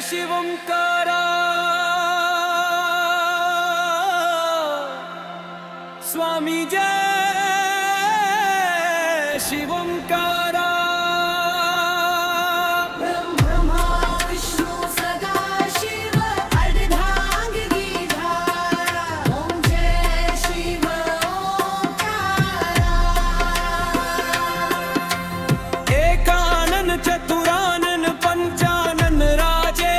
शिवंकारा स्वामी जय शिवंकारा ब्रह्मा विष्णु सदा शिव अर्धांगिनी धारा ओम जय शिव ओंकारा एकानन चतुरानन पंचानन राजे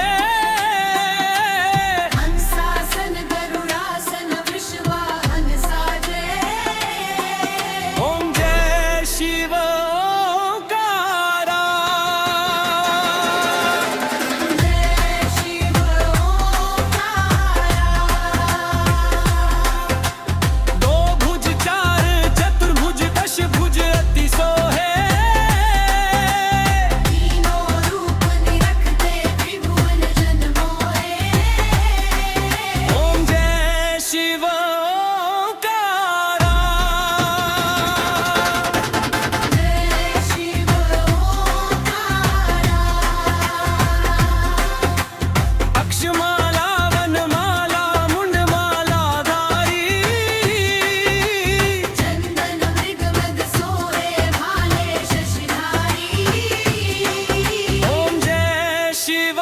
हंसासन गरुडासन वृषवाहन साजे ओम जय शिव ओंकारा जय शिव ओंकारा दो भुज चार चतुर्भुज दशभुज अति सोहे तीनों रूप निरखते त्रिभुवन जन मोहे ओम जय शिव ओंकारा जय शिव ओंकारा अक्षमाला वनमाला मुंडमाला धारी चंदन मृग मृग सोहे भाले शशिधारी ओम जय शिव